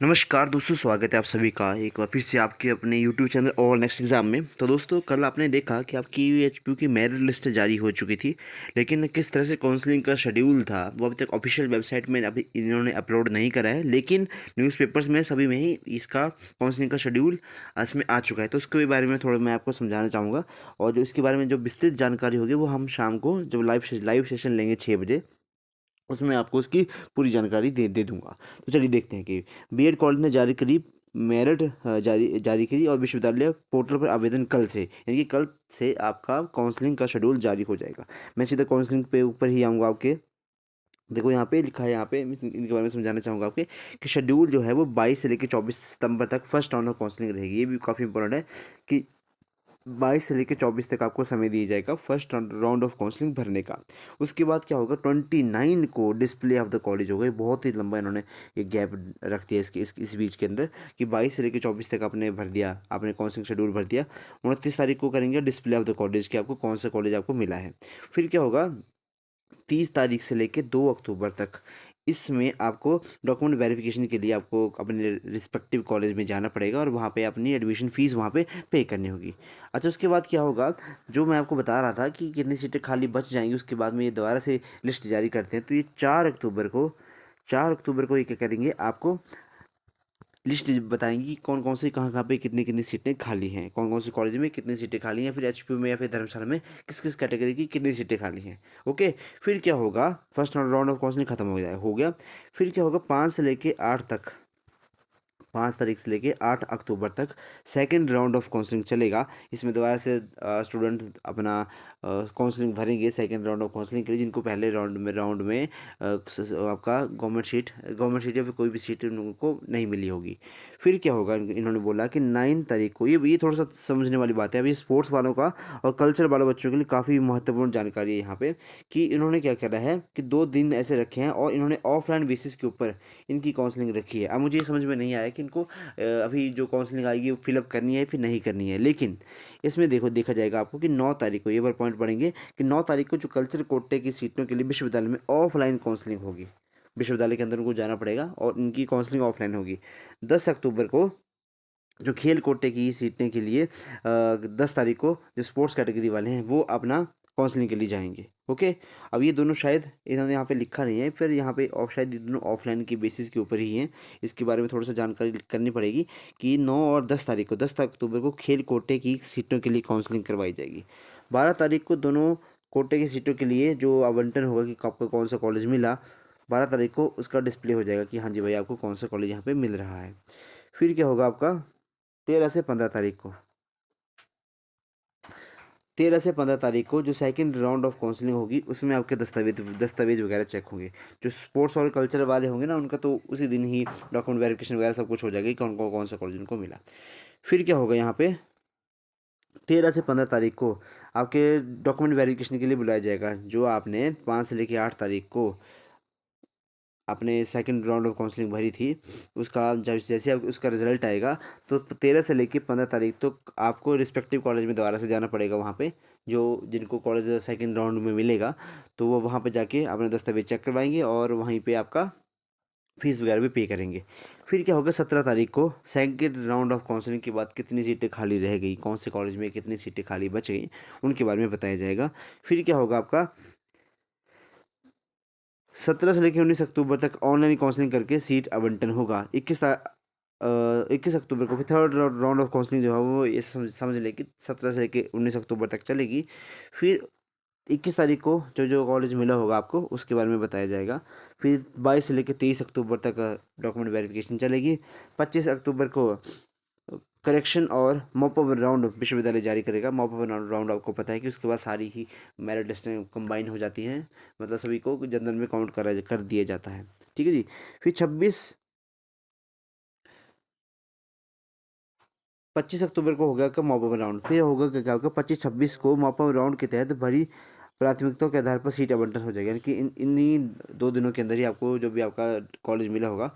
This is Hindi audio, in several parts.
नमस्कार दोस्तों, स्वागत है आप सभी का एक बार फिर से आपके अपने YouTube चैनल और नेक्स्ट एग्ज़ाम में। तो दोस्तों, कल आपने देखा कि आपकी एचपीयू की मेरिट लिस्ट जारी हो चुकी थी, लेकिन किस तरह से काउंसलिंग का शेड्यूल था वो अभी तक ऑफिशियल वेबसाइट में अभी इन्होंने अपलोड नहीं करा है, लेकिन न्यूज़पेपर्स में सभी में ही इसका काउंसलिंग का शेड्यूल इसमें आ चुका है। तो उसके बारे में थोड़ा मैं आपको समझाना चाहूँगा, और जो इसके बारे में जो विस्तृत जानकारी होगी वो हम शाम को जब लाइव सेशन लेंगे 6 बजे, उसमें आपको उसकी पूरी जानकारी दे दूंगा। तो चलिए देखते हैं कि बीएड कॉलेज ने जारी करी मेरिट जारी जारी करी, और विश्वविद्यालय पोर्टल पर आवेदन कल से, यानी कि कल से आपका काउंसलिंग का शेड्यूल जारी हो जाएगा। मैं सीधा काउंसलिंग पे ऊपर ही आऊँगा आपके। देखो यहाँ पे लिखा है, यहाँ पे मैं इनके बारे में समझाना चाहूँगा आपके कि शेड्यूल जो है वो 22 से लेकर 24 सितंबर तक फर्स्ट राउंड ऑफ काउंसलिंग रहेगी। ये भी काफ़ी इंपॉर्टेंट है कि 22 से लेकर 24 तक आपको समय दिया जाएगा फर्स्ट राउंड ऑफ काउंसलिंग भरने का। उसके बाद क्या होगा, 29 को डिस्प्ले ऑफ द कॉलेज होगा। ये बहुत ही लंबा इन्होंने एक गैप रख दिया इस बीच के अंदर कि 22 से लेकर 24 तक आपने भर दिया, आपने काउंसलिंग शेड्यूल भर दिया। 29 तारीख को करेंगे डिस्प्ले ऑफ द कॉलेज कि आपको कौन सा कॉलेज आपको मिला है। फिर क्या होगा, 30 तारीख से लेकर 2 अक्टूबर तक इसमें आपको डॉक्यूमेंट वेरिफिकेशन के लिए आपको अपने रिस्पेक्टिव कॉलेज में जाना पड़ेगा, और वहाँ पे अपनी एडमिशन फ़ीस वहाँ पे करनी होगी। अच्छा, उसके बाद क्या होगा, जो मैं आपको बता रहा था कि कितनी सीटें खाली बच जाएंगी, उसके बाद में ये दोबारा से लिस्ट जारी करते हैं। तो ये 4 अक्टूबर को ये क्या करेंगे, आपको लिस्ट बताएंगी कि कौन कौन से कहाँ पे कितनी कितनी सीटें खाली हैं, कौन कौन से कॉलेज में कितनी सीटें खाली हैं, फिर एचपीयू में या फिर धर्मशाला में किस किस कैटेगरी की कितनी सीटें खाली हैं। ओके। फिर क्या होगा, फर्स्ट राउंड ऑफ काउंसलिंग खत्म हो गया। फिर क्या होगा, 5 तारीख से लेके 8 अक्टूबर तक सेकंड राउंड ऑफ काउंसलिंग चलेगा। इसमें दोबारा से स्टूडेंट अपना काउंसलिंग भरेंगे सेकंड राउंड ऑफ काउंसलिंग के लिए, जिनको पहले राउंड में आपका गवर्नमेंट सीट या फिर कोई भी सीट उनको नहीं मिली होगी। फिर क्या होगा, इन्होंने बोला कि 9 तारीख को, ये थोड़ा सा समझने वाली बात है अभी स्पोर्ट्स वालों का और कल्चर वाले बच्चों के लिए काफ़ी महत्वपूर्ण जानकारी है यहाँ पे, कि इन्होंने क्या करा है कि 2 दिन ऐसे रखे हैं और इन्होंने ऑफलाइन बेसिस के ऊपर इनकी काउंसलिंग रखी है। अब मुझे ये समझ में नहीं आया कि इनको अभी जो काउंसलिंग आएगी वो फिलअप करनी है फिर नहीं करनी है, लेकिन इसमें देखा जाएगा आपको कि 9 तारीख को, ये बार पॉइंट पढ़ेंगे कि 9 तारीख को जो कल्चर कोटे की सीटों के लिए विश्वविद्यालय में ऑफलाइन काउंसलिंग होगी। विश्वविद्यालय के अंदर उनको जाना पड़ेगा और इनकी काउंसलिंग ऑफलाइन होगी। 10 अक्टूबर को जो खेल कोटे की सीटने के लिए 10 तारीख को जो स्पोर्ट्स कैटेगरी वाले हैं वो अपना काउंसलिंग के लिए जाएंगे। ओके। अब ये दोनों शायद इन्होंने यहाँ पे लिखा नहीं है, फिर यहाँ पे शायद ये दोनों ऑफलाइन की बेसिस के ऊपर ही हैं। इसके बारे में थोड़ा सा जानकारी करनी पड़ेगी कि 9 और 10 तारीख को, 10 अक्टूबर को खेल कोटे की सीटों के लिए काउंसलिंग करवाई जाएगी। 12 तारीख को दोनों कोटे की सीटों के लिए जो आवंटन होगा कि आपको कौन सा कॉलेज मिला, 12 तारीख को उसका डिस्प्ले हो जाएगा कि हाँ जी भाई आपको कौन सा कॉलेज यहाँ पे मिल रहा है। फिर क्या होगा आपका, 13 से 15 तारीख को, 13 से 15 तारीख को जो सेकंड राउंड ऑफ काउंसलिंग होगी उसमें आपके दस्तावेज वगैरह चेक होंगे। जो स्पोर्ट्स और कल्चर वाले होंगे ना, उनका तो उसी दिन ही डॉक्यूमेंट वेरिफिकेशन वगैरह सब कुछ हो जाएगा कि कौन सा कॉलेज उनको मिला। फिर क्या होगा, यहाँ पे 13 से 15 तारीख को आपके डॉक्यूमेंट वेरिफिकेशन के लिए बुलाया जाएगा। जो आपने 5 से लेकर 8 तारीख को अपने सेकंड राउंड ऑफ काउंसलिंग भरी थी, उसका जब जैसे अब उसका रिजल्ट आएगा, तो 13 से लेकर 15 तारीख तक आपको रिस्पेक्टिव कॉलेज में दोबारा से जाना पड़ेगा। वहाँ पे जो जिनको कॉलेज सेकंड राउंड में मिलेगा, तो वो वहाँ पे जाके अपने दस्तावेज चेक करवाएंगे और वहीं पे आपका फीस वगैरह भी पे करेंगे। फिर क्या होगा, 17 तारीख को सेकंड राउंड ऑफ काउंसलिंग के बाद कितनी सीटें खाली रह गई, कौन से कॉलेज में कितनी सीटें खाली बच गई, उनके बारे में बताया जाएगा। फिर क्या होगा आपका, 17 से लेकर 19 अक्टूबर तक ऑनलाइन काउंसलिंग करके सीट आवंटन होगा। 21 अक्टूबर को फिर थर्ड राउंड ऑफ काउंसलिंग जो है वो ये समझ लें कि 17 से लेकर 19 अक्टूबर तक चलेगी। फिर 21 तारीख को जो जो कॉलेज मिला होगा आपको उसके बारे में बताया जाएगा। फिर 22 से लेकर 23 अक्टूबर तक डॉक्यूमेंट वेरिफिकेशन चलेगी। 25 अक्टूबर को करेक्शन और मॉप अप राउंड विश्वविद्यालय जारी करेगा। मॉप अप राउंड आपको पता है कि उसके बाद सारी ही मेरिट लिस्टें कंबाइन हो जाती हैं, मतलब सभी को जनरल में काउंट कर दिया जाता है। ठीक है जी। फिर 25 अक्टूबर को होगा का मॉप अप राउंड, फिर होगा क्या होगा, 25-26 को मॉप अप राउंड के तहत भरी प्राथमिकताओं के आधार पर सीट आवंटन हो जाएगा। यानी कि इन्हीं 2 दिनों के अंदर ही आपको जो भी आपका कॉलेज मिला होगा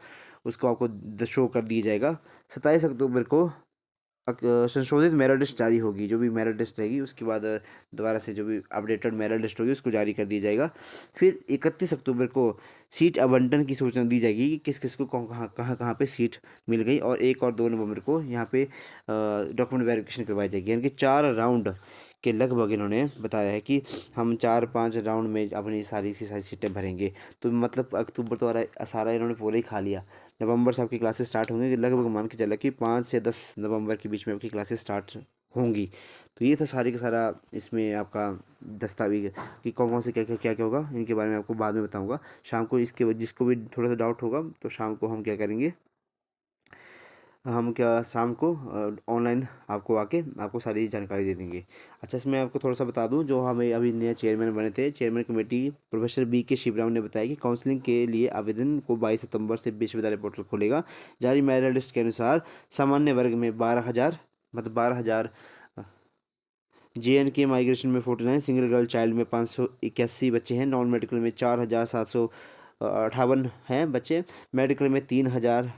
उसको आपको शो कर दिया जाएगा। 27 अक्टूबर को संशोधित मेरिट लिस्ट जारी होगी। जो भी मेरिट लिस्ट रहेगी उसके बाद दोबारा से जो भी अपडेटेड मेरिट लिस्ट होगी उसको जारी कर दिया जाएगा। फिर 31 अक्टूबर को सीट आवंटन की सूचना दी जाएगी कि किस किस को कहाँ कहाँ कहाँ पे सीट मिल गई, और 1 और 2 नवंबर को यहाँ पे डॉक्यूमेंट वेरिफिकेशन करवाई जाएगी। यानी कि 4 राउंड के लगभग इन्होंने बताया है कि हम 4-5 राउंड में अपनी सारी की सारी सीटें भरेंगे। तो मतलब अक्टूबर तो सारा इन्होंने पूरा ही खा लिया। नवंबर से आपकी क्लासेस स्टार्ट होंगी, लगभग मान के चला कि 5 से 10 नवंबर के बीच में आपकी क्लासेस स्टार्ट होंगी। तो ये था सारी का सारा इसमें आपका दस्तावेज कि कौन कौन से क्या क्या होगा, इनके बारे में आपको बाद में बताऊंगा शाम को। इसके जिसको भी थोड़ा सा डाउट होगा तो शाम को हम क्या करेंगे, हम क्या शाम को ऑनलाइन आपको आके आपको सारी जानकारी दे देंगे। अच्छा, इसमें आपको थोड़ा सा बता दूं, जो हमें अभी नया चेयरमैन बने थे, chairman committee professor B.K. Shivram ने बताया कि काउंसलिंग के लिए आवेदन को 22 सितंबर से विश्वविद्यालय पोर्टल खोलेगा। जारी मेरिट लिस्ट के अनुसार सामान्य वर्ग में 12,000, मतलब 12,000, JNK माइग्रेशन में 49, सिंगल गर्ल चाइल्ड में 581 बच्चे हैं, नॉन मेडिकल में 4,758 हैं बच्चे, मेडिकल में 3,000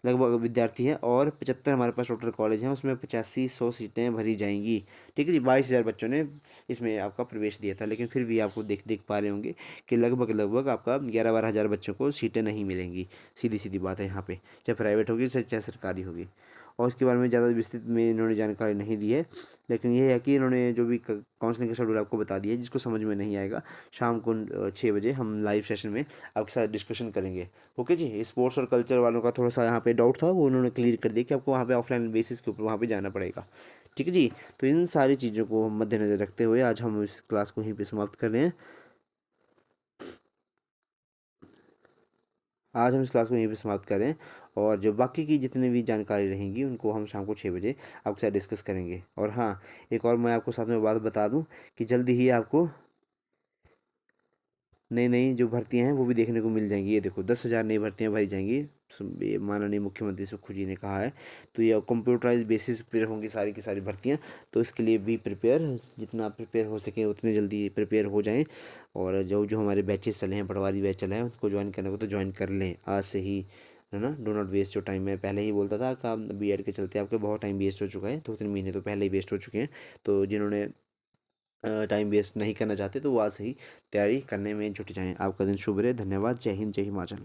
लगभग विद्यार्थी हैं, और 75 हमारे पास टोटल कॉलेज हैं, उसमें 8500 सीटें भरी जाएंगी। ठीक है जी, 22,000 बच्चों ने इसमें आपका प्रवेश दिया था, लेकिन फिर भी आपको देख पा रहे होंगे कि लगभग आपका 11-12 हज़ार बच्चों को सीटें नहीं मिलेंगी। सीधी सीधी बात है यहाँ पे, चाहे प्राइवेट होगी चाहे सरकारी होगी। और इसके बारे में ज़्यादा विस्तृत में इन्होंने जानकारी नहीं दी है, लेकिन ये है कि इन्होंने जो भी काउंसलिंग का शेड्यूल आपको बता दिया है। जिसको समझ में नहीं आएगा, शाम को 6 बजे हम लाइव सेशन में आपके साथ डिस्कशन करेंगे। ओके जी, स्पोर्ट्स और कल्चर वालों का थोड़ा सा यहाँ पे डाउट था, वो उन्होंने क्लियर कर दिया कि आपको वहाँ पे ऑफलाइन बेसिस के ऊपर वहाँ पे जाना पड़ेगा। ठीक है जी, तो इन सारी चीज़ों को मद्देनज़र रखते हुए आज हम इस क्लास को यहीं पे समाप्त कर रहे हैं। आज हम इस क्लास को यहीं पे समाप्त करें, और जो बाकी की जितनी भी जानकारी रहेंगी उनको हम शाम को 6 बजे आपके साथ डिस्कस करेंगे। और हाँ, एक और मैं आपको साथ में बात बता दूं कि जल्दी ही आपको नई नई जो भर्तियां हैं वो भी देखने को मिल जाएंगी। ये देखो, 10,000 नई भर्तियां भरी जाएंगी, ये माननीय मुख्यमंत्री सुखू जी ने कहा है। तो ये कंप्यूटराइज बेसिस पर होंगी सारी की सारी भर्तियां। तो इसके लिए भी प्रिपेयर, जितना प्रिपेयर हो सके उतने जल्दी प्रिपेयर हो जाएं। और जो जो हमारे बैचेस चले हैं, पटवारी बैच चला है, उनको ज्वाइन करने को तो ज्वाइन कर लें आज से ही, है ना। डो नॉट वेस्ट जो टाइम, मैं पहले ही बोलता था कि B.Ed के चलते आपके बहुत टाइम वेस्ट हो चुका है, 2-3 महीने तो पहले ही वेस्ट हो चुके हैं। तो जिन्होंने टाइम वेस्ट नहीं करना चाहते तो वो आज से ही तैयारी करने में जुट जाएं। आपका दिन शुभ रहे। धन्यवाद। जय हिंद, जय हिमाचल।